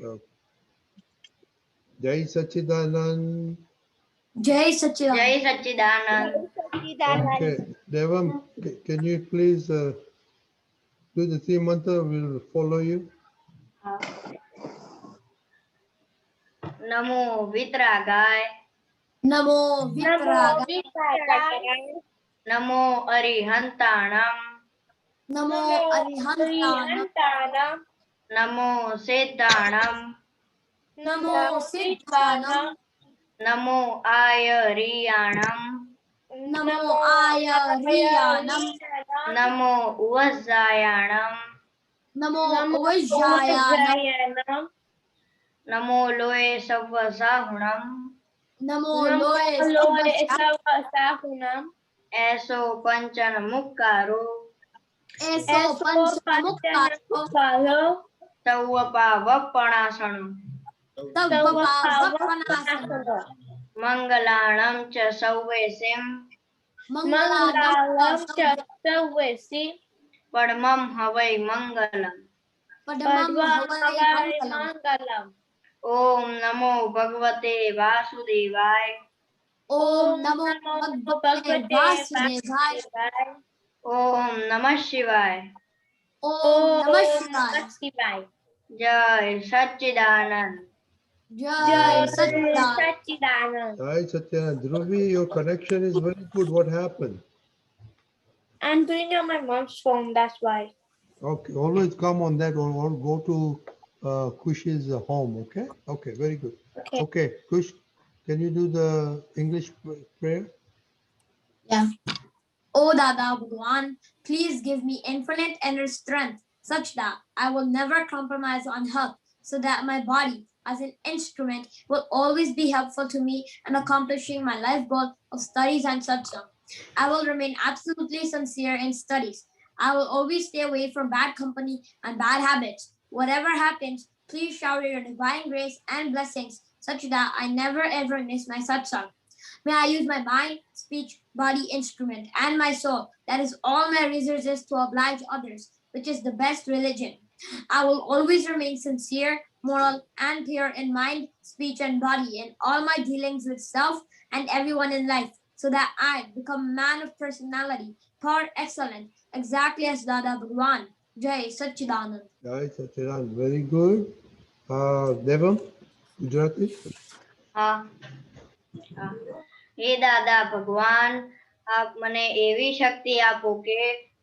Uh, Jai Sachidanand. Jai Sachidanand. Jai Sachidanand. Okay, Devam, can you please do the three mantra? We'll follow you. Namo Vitragaya. Namo Vitragaya. Namo Arihantanam. Namo Arihantanam. Namo Siddhanam. Namo Siddhanam. Namo Ayariyanam. Namo Ayariyanam. Namo Uvajjayanam. Namo Vajjayanam. Namo Loe Savvasahunam. Namo Loe Savvasahunam. Eso Panchan Mukkaro. Eso Panchamukkaro. Tawapa Vapanasanam. Tavvapavappanasana. Mangalanam cha Sauvesim. Mangalam Chavesi. Padmam Havai Mangalam. Padmam Havai Mangalam. Om Namo Bhagavate Vasudevaya. Om Namo Bhagavate Vasudevaya. Om Namah Shivaya. Om Namah Shivaya. Jai Sachidanand. Jai Sachidanand. Jai Sachidanand. Dhruvi, your connection is very good. What happened? I'm doing it on my mom's phone, that's why. Okay, always come on that or go to Kush's home, okay? Okay, very good. Okay, Kush, can you do the English prayer? Yeah. O Dada Bhagwan, please give me infinite inner strength such that I will never compromise on health, so that my body as an instrument will always be helpful to me in accomplishing my life goal of studies and satsang. I will remain absolutely sincere in studies. I will always stay away from bad company and bad habits. Whatever happens, please shower your divine grace and blessings such that I never ever miss my satsang. May I use my mind, speech, body, instrument, and my soul. That is all my resources to oblige others, which is the best religion. I will always remain sincere, moral, and pure in mind, speech, and body in all my dealings with self and everyone in life, so that I become a man of personality, power, excellent, exactly as Dada Bhagwan. Jai Sachidanand. Jai Sachidanand. Very good. Devam, Gujarati. હા. હે દાદા ભગવાન, આપ મને એવી શક્તિ આપો કે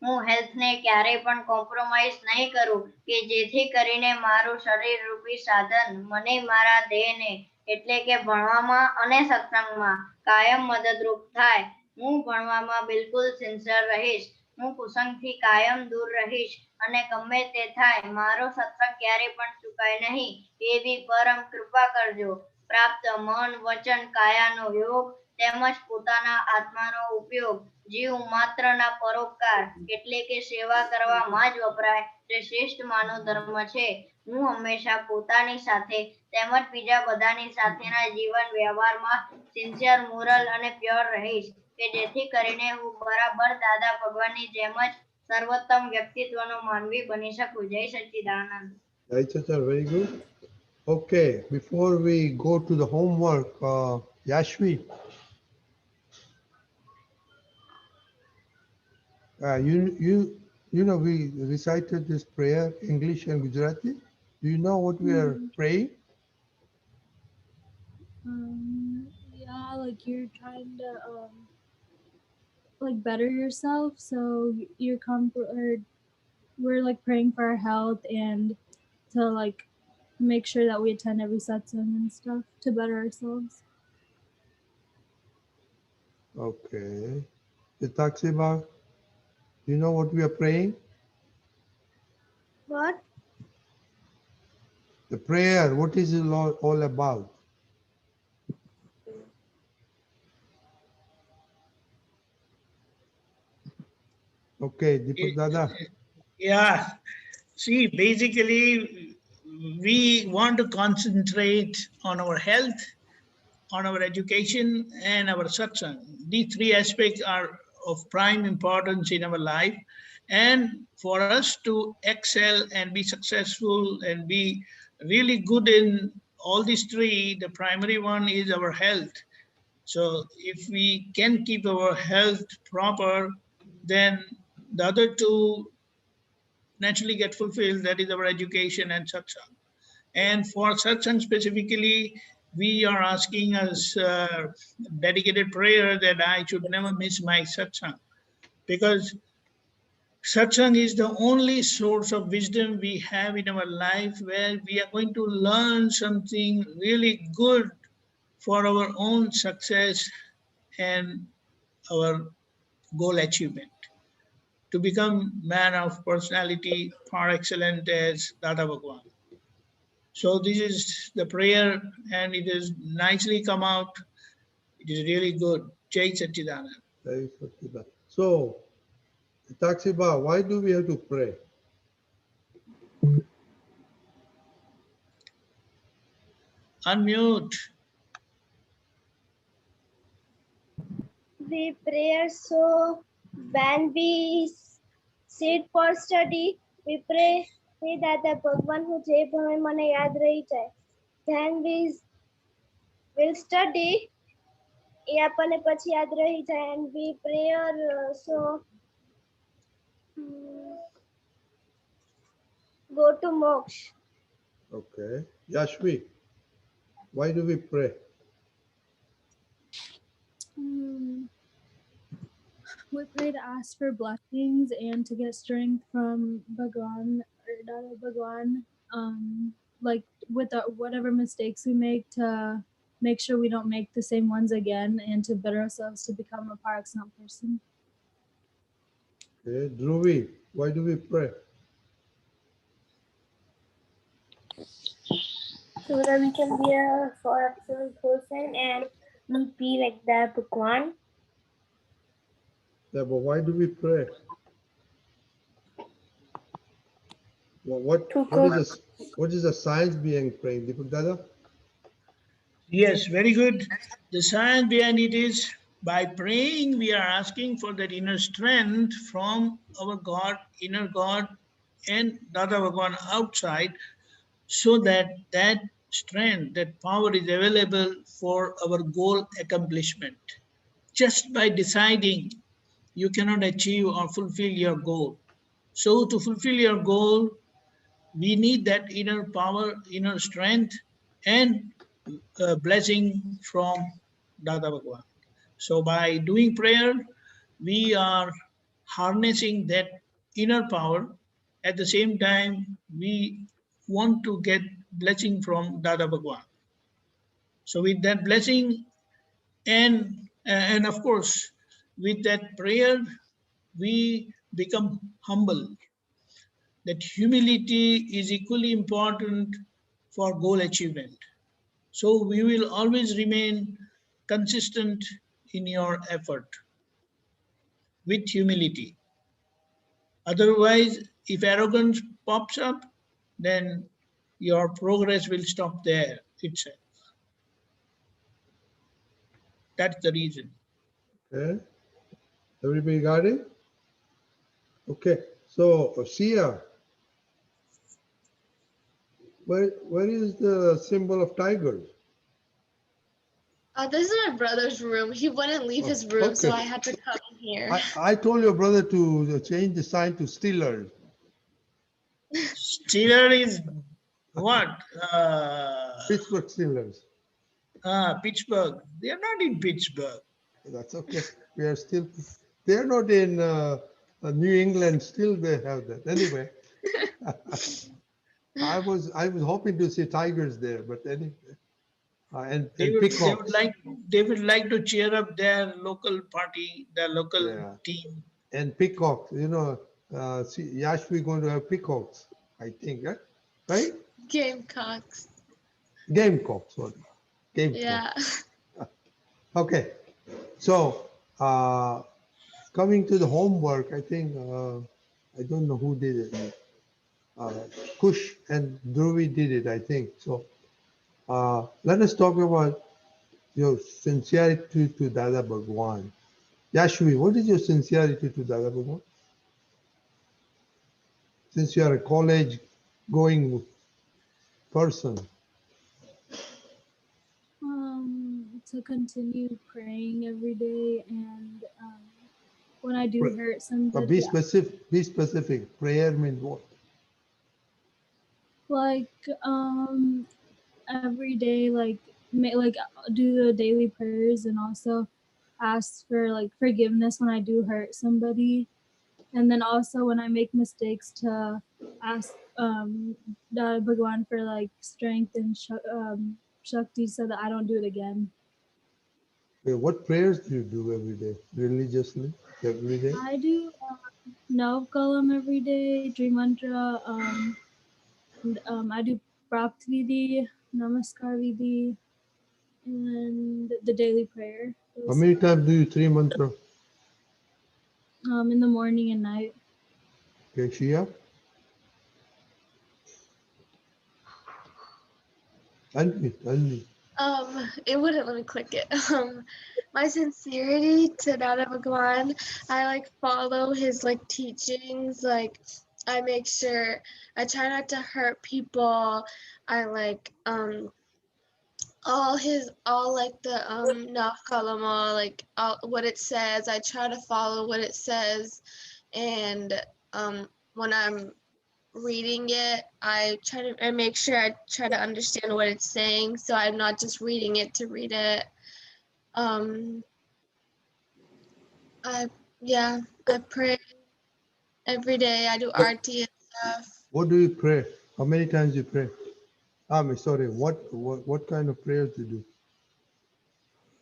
હું હેલ્થને ક્યારેય પણ કોમ્પ્રોમાઇઝ નહીં કરું, કે જેથી કરીને મારું શરીર રૂપી સાધન મને મારા દેહને એટલે કે ભણવામાં અને સત્સંગમાં કાયમ મદદરૂપ થાય. હું ભણવામાં બિલકુલ સિન્સિયર રહીશ. હું કુસંગથી કાયમ દૂર રહીશ અને ગમે તે થાય મારો સત્સંગ ક્યારેય પણ ચૂકાય નહીં, એવી પરમ કૃપા કરજો. પ્રાપ્ત મન વચન કાયાનો યોગ તેમજ પોતાના આત્માનો ઉપયોગ જીવ માત્રના પરોપકાર એટલે કે સેવા કરવામાં જ વપરાય તે શ્રેષ્ઠ માનો ધર્મ છે. હું હંમેશા પોતાની સાથે તેમજ બીજા બધાની સાથેના જીવન વ્યવહારમાં સિન્સિયર, મોરલ અને પ્યોર રહીશ, કે જેથી કરીને હું બરાબર દાદા ભગવાનની જેમ જ સર્વોત્તમ વ્યક્તિત્વનો માનવી બની શકું. જય સચ્ચિદાનંદ. Jai Sachidanand. Very good. Okay, before we go to the homework, Yashvi, you know we recited this prayer English and Gujarati. Do you know what we are praying? Yeah, like you're trying to like better yourself, so you're we're like praying for our health and to like make sure that we attend every satsang and stuff to better ourselves. Okay. Taksiba, do you know what we are praying? What? The prayer, what is it all about? Okay, Deepak Dada. Yeah, see, basically, we want to concentrate on our health, on our education, and our satsang. These three aspects are of prime importance in our life. And for us to excel and be successful and be really good in all these three. The primary one is our health. So if we can keep our health proper, then the other two naturally get fulfilled. That is our education and satsang. And for satsang specifically, we are asking as dedicated prayer that I should never miss my satsang, because satsang is the only source of wisdom we have in our life, where we are going to learn something really good for our own success and our goal achievement, to become man of personality par excellence as Dada Bhagwan. So this is the prayer, and it has nicely come out. It is really good. Jai Satchidanand. Very good. So, it talks about why do we have to pray? Unmute. We pray so when we sit for study, we pray that the Bhagwan who je bhave mane yaad rahi jai. Then we will study, એ આપણને પછી યાદ રહી જાય, and we pray so go to moksha. Okay. Yashvi, why do we pray? We pray to ask for blessings and to get strength from Bhagwan or Dada Bhagwan, like with whatever mistakes we make, to make sure we don't make the same ones again, and to better ourselves to become a par excellence person. Okay. Dhruvi, why do we pray? So that we can be a for excellent person and be like that Bhagwan. Yeah, but why do we pray? Well, what is the science behind praying, Deepak Dada? Yes, very good. The science behind it is, by praying, we are asking for that inner strength from our God, inner God, and Dada Bhagwan outside, so that that strength, that power is available for our goal accomplishment. Just by deciding, you cannot achieve or fulfill your goal. So to fulfill your goal, we need that inner power, inner strength, and blessing from Dada Bhagwan. So by doing prayer, we are harnessing that inner power. At the same time, we want to get blessing from Dada Bhagwan. So with that blessing, and of course, with that prayer, we become humble. That humility is equally important for goal achievement. So we will always remain consistent in your effort with humility. Otherwise, if arrogance pops up, then your progress will stop there itself. That's the reason. Okay. Everybody got it? Okay. So, Sia, where is the symbol of tigers? This is my brother's room. He wouldn't leave his room, so okay. I had to come here. I told your brother to change the sign to Steelers. Steeler is what? Pittsburgh Steelers. Pittsburgh. They are not in Pittsburgh. That's okay. We are still, they're not in New England. Still they have that. Anyway, I was hoping to see tigers there, but anyway. And peacocks. They would like to cheer up their local party, their local team. And peacocks, you know, Yashvi going to have peacocks, I think, right? Gamecocks. Gamecocks, sorry. Gamecocks. Yeah. Okay. So, coming to the homework, I think, I don't know who did it. Kush and Dhruvi did it, I think. So, let us talk about your sincerity to Dada Bhagwan. Yashvi, what is your sincerity to Dada Bhagwan? Since you are a college going person? To continue praying every day, and when I do hurt Be somebody, specific. Be specific. Prayer means what? like every day, like do the daily prayers, and also ask for like forgiveness when I do hurt somebody, and then also when I make mistakes to ask Dada Bhagwan for like strength and shakti so that I don't do it again. Okay, what prayers do you do every day? Religiously, every day? I do Nav Kalam every day, Dream Mantra, and, I do Prapt Vidhi, Namaskar Vidhi, and the daily prayer. How many times do you three mantra? In the morning and night. Okay, Shia? Unmute. It wouldn't let me click it. My sincerity to Dada Bhagwan, I like follow his like teachings. Like I make sure I try not to hurt people. I like all like the Naf Kalama, like all, what it says. I try to follow what it says, and when I'm reading it, I make sure I try to understand what it's saying, so I'm not just reading it to read it. I pray every day. I do arti and stuff. What do you pray? How many times you pray? Sorry, what kind of prayers do you do?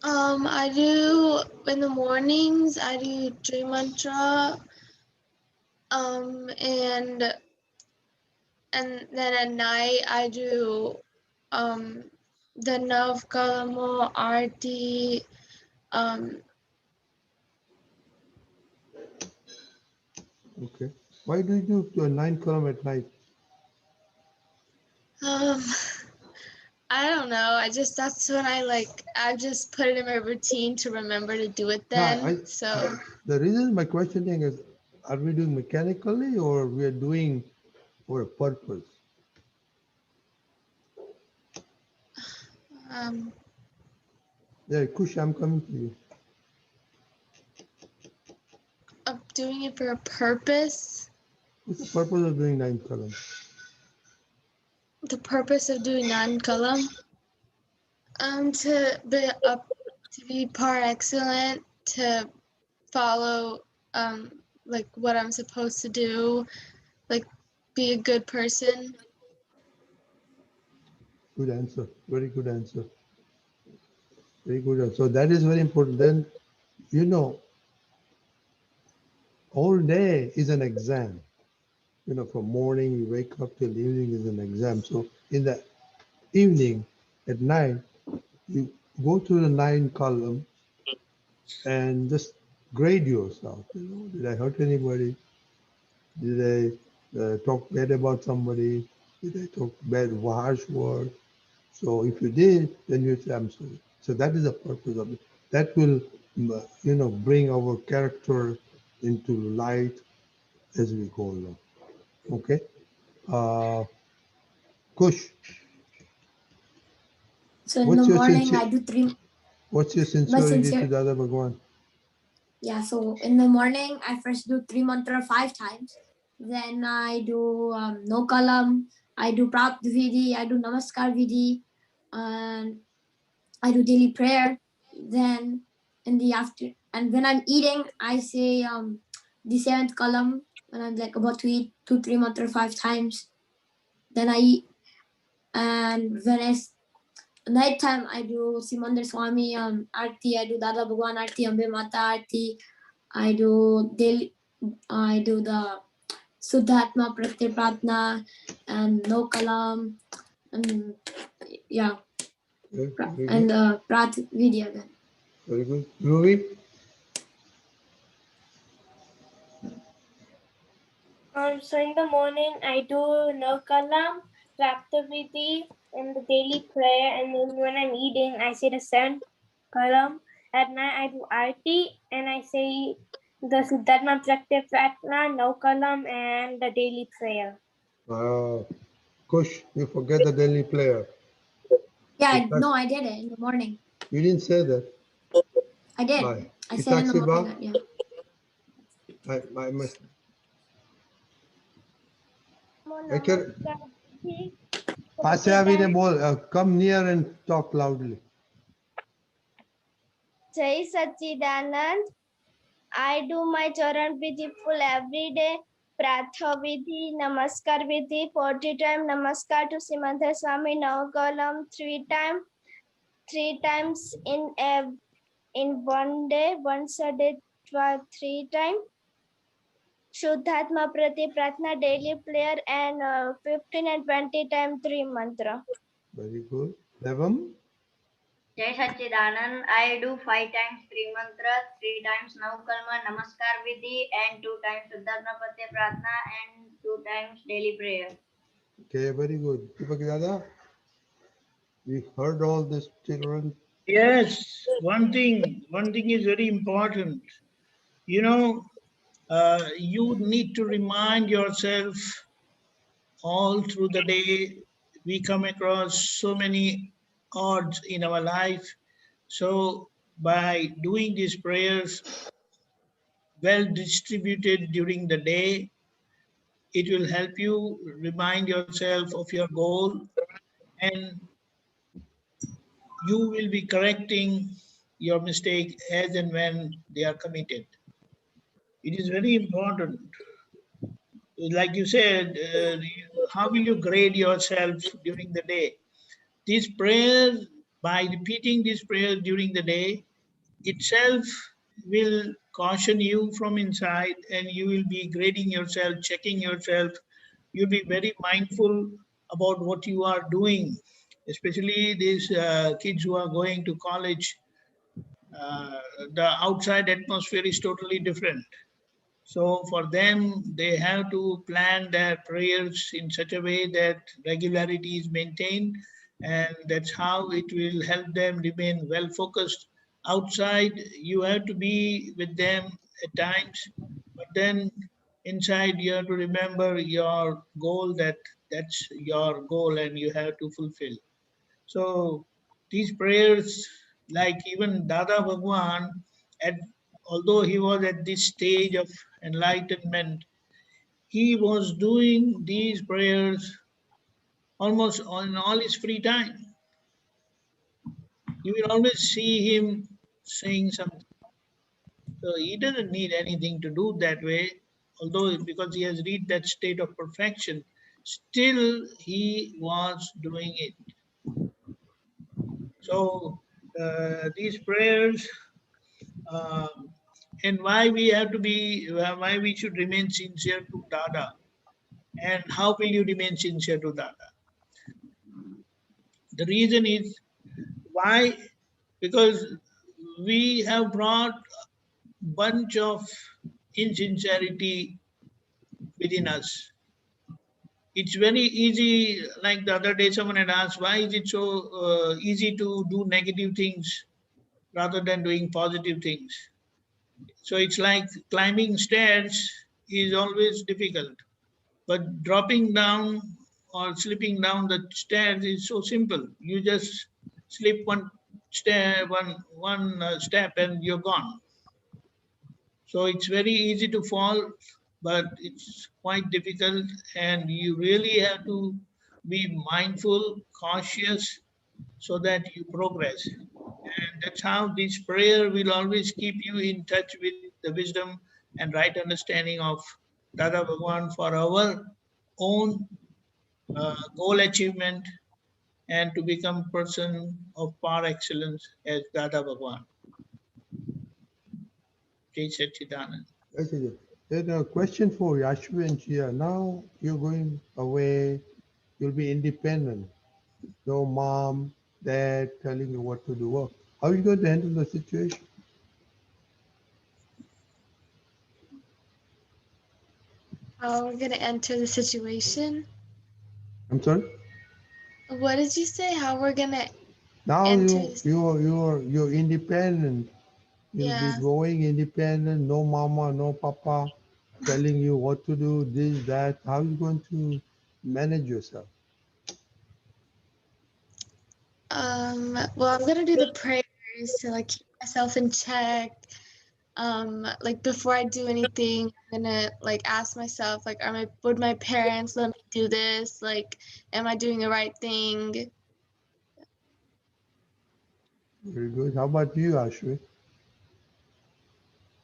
I do in the mornings. I do dream mantra. And then at night I do the Nav Kalamo arti. Okay. Why do you do to a 9 column at night? I don't know. That's when I just put it in my routine to remember to do it then. The reason my questioning is, are we doing mechanically or we are doing for a purpose? Yeah, Kush, I'm coming to you. Of doing it for a purpose. What's the purpose of doing 9 column? The purpose of doing non-kalam, to be par excellent, to follow like what I'm supposed to do, like be a good person. Good answer. Very good answer. Very good answer. So that is very important. Then, all day is an exam. From morning you wake up till evening is an exam. So in the evening, at night, you go through the 9 column and just grade yourself. Did I hurt anybody? Did I talk bad about somebody? Did I talk bad, harsh word? So if you did, then you say, I'm sorry. So that is the purpose of it. That will, bring our character into light as we go along. Okay? Kush. So in the morning, I do three. What's your sincerity to Dada Bhagwan? Yeah, so in the morning, I first do 3 mantra 5 times. Then I do no kalam, I do prapt vidhi, I do namaskar vidhi, and I do daily prayer. Then in the after, and when I'm eating, I say the 7th kalam when I'm like about to eat 2, 3 mantra 5 times. Then I eat, and when it's nighttime, I do Simandar Swami Arti, I do Dada Bhagwan Arti, Ambe Mata Arti, I do the Suddhatma Pratyay Pratna and No Kalam, and yeah, and Prat Vidya then. Very good. Ruby? So in the morning I do no kalam, Raptaviti, and the daily prayer, and then when I'm eating I say the 7th kalam. At night I do arti and I say the Siddhartha Pratyay Pratna, no kalam, and the daily prayer. Wow. Kush, you forget the Delhi player. Yeah, no, I did it in the morning. You didn't say that. I did. Bye. I said in the morning. Itaxiba, Yeah. I must. Namo I can. Namaskar Vidhi. पासे आવીને બોલ. Come near and talk loudly. Jai Sachidanand. I do my Charan Vidhi full every day. Pratha Vidhi, Namaskar Vidhi, 40 times Namaskar to Simantha Swami Navakalam, 3 times in one day, once a day, 3 times. Shuddhatma Prati Pratna daily prayer and 15 and 20 times 3 mantra. Very good. Devam, Jai Sachidanand. I do 5 times 3 mantras, 3 times Navkalma Namaskar Vidhi, and 2 times Shuddhatma Pratya Pratna, and 2 times daily prayer. okay, very good. Deepak Dada, we heard all this, children. Yes, one thing is very important. You know, you need to remind yourself all through the day. We come across so many odds in our life. So by doing these prayers well distributed during the day, it will help you remind yourself of your goal, and you will be correcting your mistake as and when they are committed. It is very important. Like you said, how will you grade yourself during the day? These prayers, by repeating these prayers during the day, itself will caution you from inside, and you will be grading yourself, checking yourself. You'll be very mindful about what you are doing, especially these kids who are going to college. The outside atmosphere is totally different. So for them, they have to plan their prayers in such a way that regularity is maintained, and that's how it will help them remain well focused. Outside, you have to be with them at times, but then inside you have to remember your goal, that's your goal and you have to fulfill. So these prayers, like even Dada Bhagwan, at, although he was at this stage of enlightenment, he was doing these prayers almost on all his free time. You will always see him saying something. So he doesn't need anything to do that way, although because he has reached that state of perfection, still he was doing it. So these prayers, uh, and why we have to be, why we should remain sincere to Dada, and how will you remain sincere to Dada? The reason is why, because we have brought bunch of insincerity within us. It's very easy, like the other day someone had asked, why is it so easy to do negative things rather than doing positive things? So it's like climbing stairs is always difficult, but dropping down or slipping down the stairs is so simple. You just slip one stair, one step, and you're gone. So it's very easy to fall, but it's quite difficult, and you really have to be mindful, cautious, so that you progress. And that's how this prayer will always keep you in touch with the wisdom and right understanding of Dada Bhagwan for our own goal achievement and to become person of par excellence as Dada Bhagwan. Jai Satchidanand. Okay. Then a question for Yashvi and Chia. Now you're going away. You'll be independent. No mom, dad telling you what to do. How are you going to handle the situation? How we're gonna enter the situation? I'm sorry. What did you say? How we're gonna Now enter? you're independent. You'll be Yeah. growing independent. No mama, no papa telling you what to do. This, that. How are you going to manage yourself? Well, I'm gonna do the prayers to like keep myself in check. Like before I do anything, I'm gonna like ask myself, like, would my parents let me do this? Like, am I doing the right thing? Very good. How about you, Ashwin?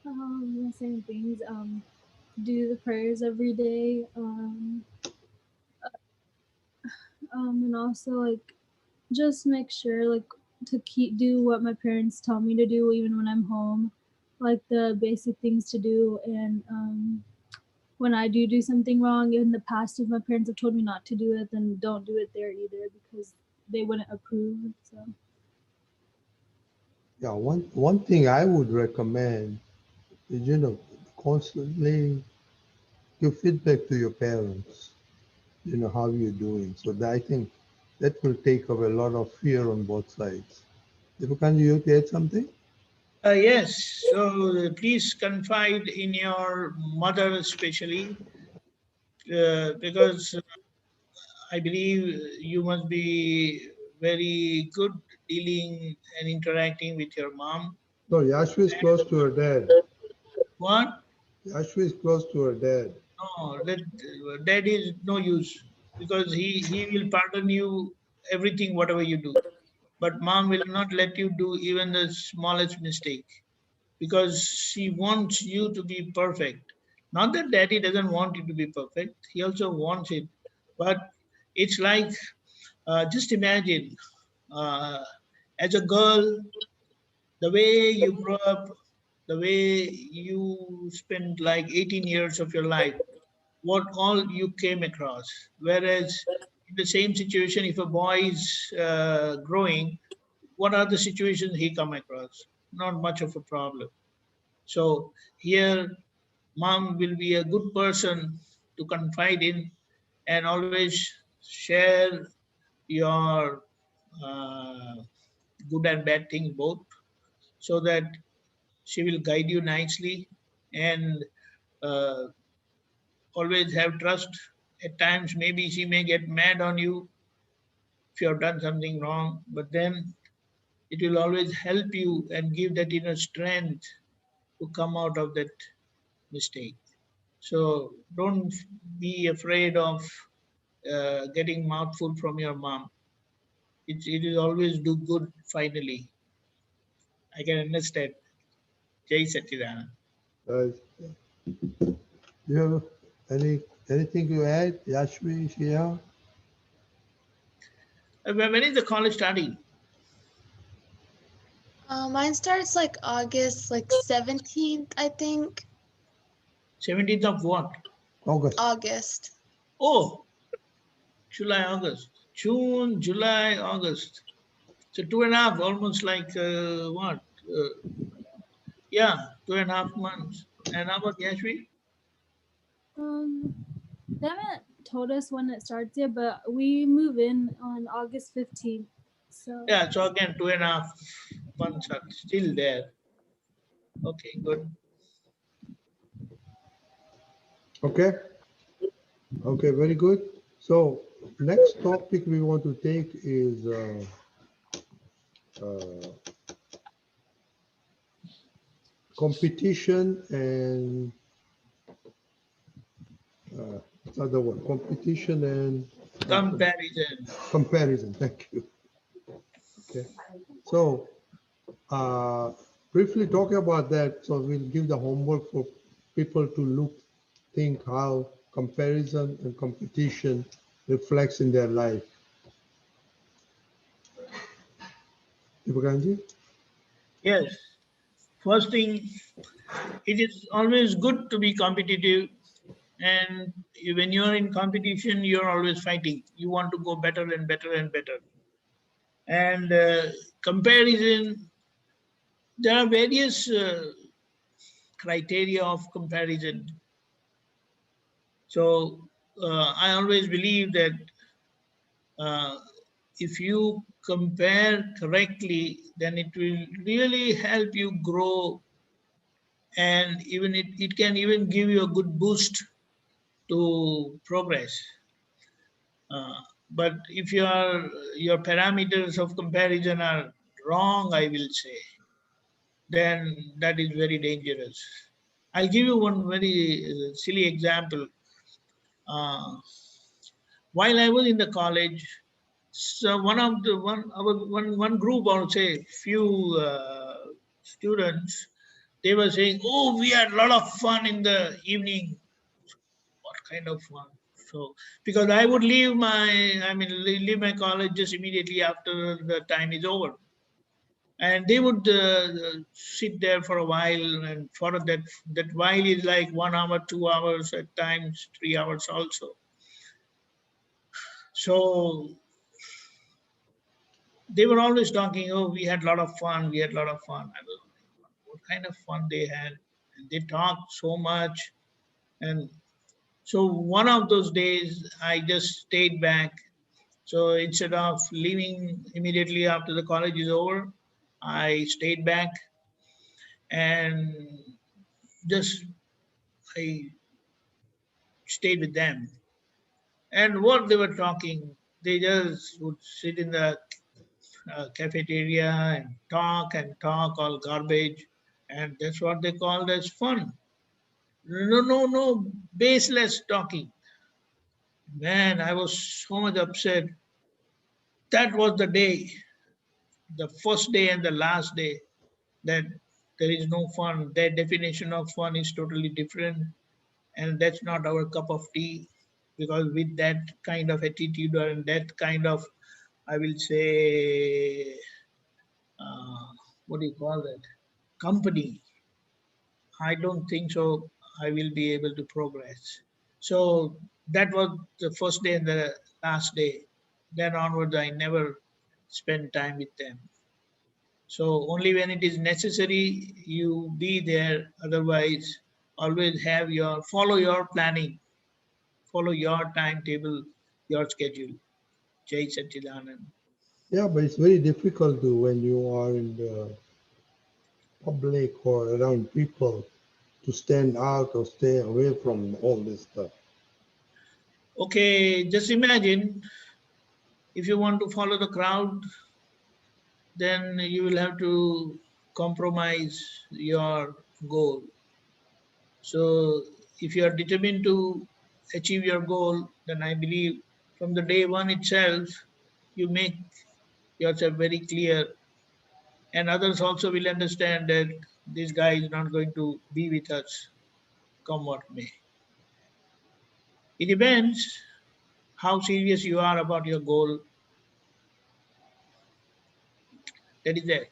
The same things. Do the prayers every day. And also like just make sure like to do what my parents tell me to do even when I'm home, like the basic things to do. And when I do something wrong in the past, if my parents have told me not to do it, then don't do it there either because they wouldn't approve. So Yeah, one thing I would recommend is, constantly give feedback to your parents, how you're doing. So that, I think that will take away a lot of fear on both sides. Deepakanji, you to add something? Yes, so please confide in your mother especially, because I believe you must be very good dealing and interacting with your mom. No, Yashvi is close to her dad. What? Yashvi is close to her dad. No, that is no use, because he will pardon you everything, whatever you do. But mom will not let you do even the smallest mistake, because she wants you to be perfect. Not that daddy doesn't want you to be perfect, he also wants it. But it's like, just imagine, uh, as a girl, the way you grow up, the way you spend like 18 years of your life, what all you came across. Whereas in the same situation, if a boy is growing, what are the situations he come across? Not much of a problem. So here, mom will be a good person to confide in and always share your uh, good and bad things both, so that she will guide you nicely and uh, always have trust. At times, maybe she may get mad on you if you have done something wrong, but then it will always help you and give that inner strength to come out of that mistake. So don't be afraid of getting mouthful from your mom. It will always do good finally. I can understand. Jai Satchidanand. Uh, you have anything to add, Yashvi, Shia? When is the college starting? Mine starts like August, like 17th, I think. 17th of what? August. August. Oh, July, August. June, July, August. So 2.5, almost like what? Yeah, 2.5 months. And how about Yashvi? they haven't told us when it starts yet, but we move in on August 15th. So Yeah, so again, 2.5 months are still there. Okay, good. Okay. Okay, very good. So next topic we want to take is uh, competition and what's the other one? Competition and Comparison. comparison. Thank you. Okay. So briefly talking about that, so we'll give the homework for people to think how comparison and competition reflects in their life. Deepakanji? Yes. First thing, it is always good to be competitive. And when you're in competition, you're always fighting. You want to go better and better and better. And comparison, there are various criteria of comparison. So I always believe that uh, if you compare correctly, then it will really help you grow, and even it can even give you a good boost to progress. But if your parameters of comparison are wrong, I will say, then that is very dangerous. I'll give you one very silly example. Uh, while I was in the college, so one group, or say few students, they were saying, "Oh, we had a lot of fun in the evening." What kind of fun? So, because I would leave my college just immediately after the time is over, and they would sit there for a while, and for that while is like 1 hour, 2 hours, at times 3 hours also. So they were always talking, "Oh, we had a lot of fun, we had a lot of fun." I was like, what kind of fun they had? And they talked so much. And so one of those days, I just stayed back. So instead of leaving immediately after the college is over, I stayed back and just I stayed with them. And what they were talking, they just would sit in the cafeteria and talk all garbage, and that's what they called as fun. No, baseless talking. Man, I was so much upset. That was the day, the first day and the last day, that there is no fun. Their definition of fun is totally different, and that's not our cup of tea. Because with that kind of attitude or that kind of, I will say, uh, what do you call that? Company, I don't think so. I will be able to progress. So that was the first day and the last day. Then onwards, I never spend time with them. So only when it is necessary, you be there. Otherwise, always follow your planning, follow your timetable, your schedule. Jai Satchidanand. Yeah, but it's very difficult to when you are in the public or around people to stand out or stay away from all this stuff. Okay, just imagine if you want to follow the crowd, then you will have to compromise your goal. So if you are determined to achieve your goal, then I believe from the day one itself, you make yourself very clear, and others also will understand that this guy is not going to be with us, come what may. It depends how serious you are about your goal. That is there.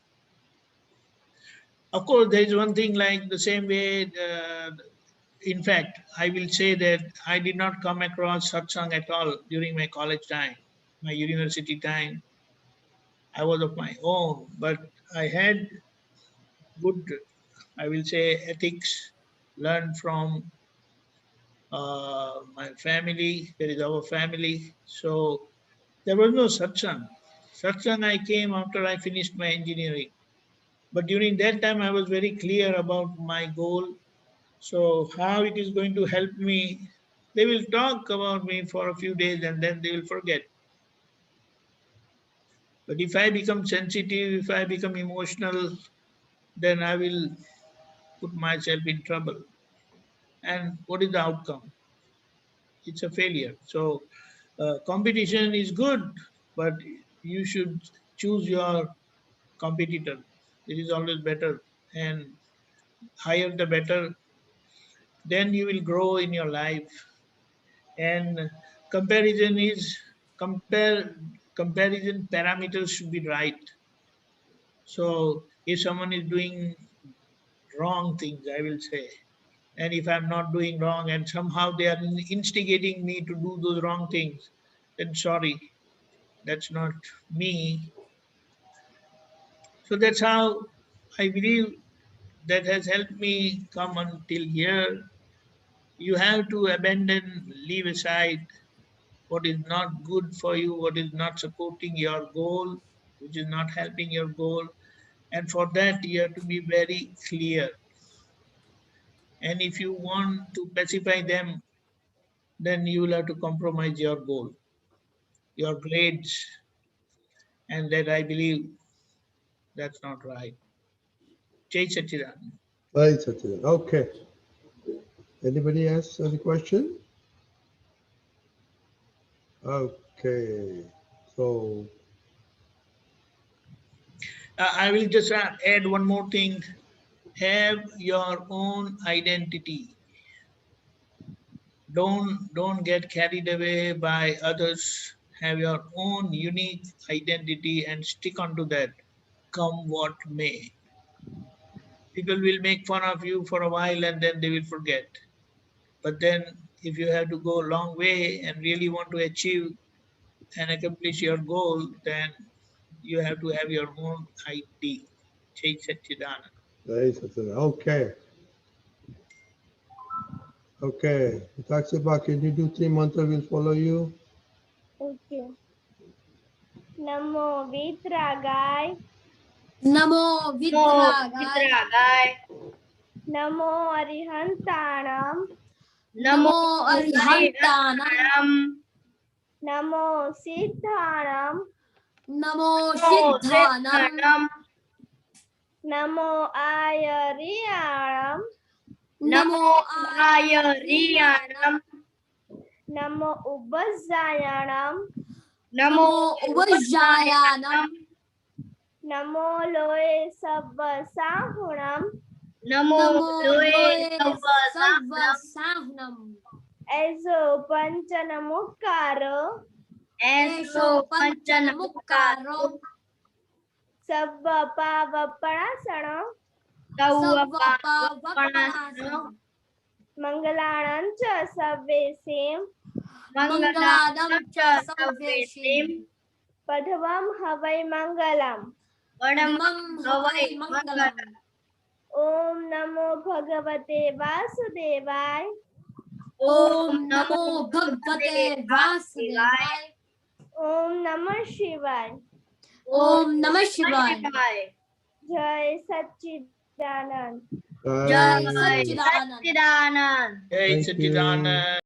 Of course, there is one thing like the same way. In fact, I will say that I did not come across satsang at all during my college time, my university time. I was of my own, but I had good, I will say, ethics learned from my family. There is our family. So there was no satsang. Satsang I came after I finished my engineering. But during that time, I was very clear about my goal. So how it is going to help me, they will talk about me for a few days and then they will forget. But if I become sensitive, if I become emotional, then I will put myself in trouble. And what is the outcome? It's a failure. So competition is good, but you should choose your competitor. It is always better, and higher the better. Then you will grow in your life. And comparison is comparison parameters should be right. So if someone is doing wrong things, I will say, and if I'm not doing wrong and somehow they are instigating me to do those wrong things, then sorry, that's not me. So that's how I believe that has helped me come until here. You have to abandon, leave aside what is not good for you, what is not supporting your goal, which is not helping your goal. And for that, you have to be very clear. And if you want to pacify them, then you will have to compromise your goal. your grades, and that I believe that's not right. Jai Sachidanand. Right, Satchidanand. Okay. Anybody else any question? Okay. So, I will just add one more thing. Have your own identity. Don't get carried away by others. Have your own unique identity and stick onto that, come what may. People will make fun of you for a while and then they will forget. But then if you have to go a long way and really want to achieve and accomplish your goal, then you have to have your own ID. Jai Satchidanand. right, Satchidanand. Okay. Okay. Taksiba, can you do 3 mantras? We'll follow you. Okay. Namo Vitragai. Namo Namo Vidragaya. Vitragai. Namo Arihantanam. Namo Arihantanam. Arihantanam. Namo Siddhanam. Namo Namo Siddhanam. Siddhanam. Namo Ayariyanam. Namo Ayariyanam. Namo Ubhajayanam. Namo Uvajayanam. Namo Loe Sabba Sahunam. Namo Namo Loe Loe Savvasanam. Sarva Sahnam. Ezo Panchanamukaro. Esho Panchanamukaro. Sabba Pava Parasanam. Savva Tawva Pavanasana. Mangalanam cha Sabbe Sim. Mangaladam cha Savveshim. Padhavam Havai Mangalam. Padmam Havai Mangalam. Om Namo Bhagavate Vasudevai. Om Namo Bhagavate Vasudevaya. Om Namah Shivaya. Om Namah Shivaya. Jai Satchidanand. Jai Bye. Satchidanand. Satchidanand. Jai Thank you. Satchidanand.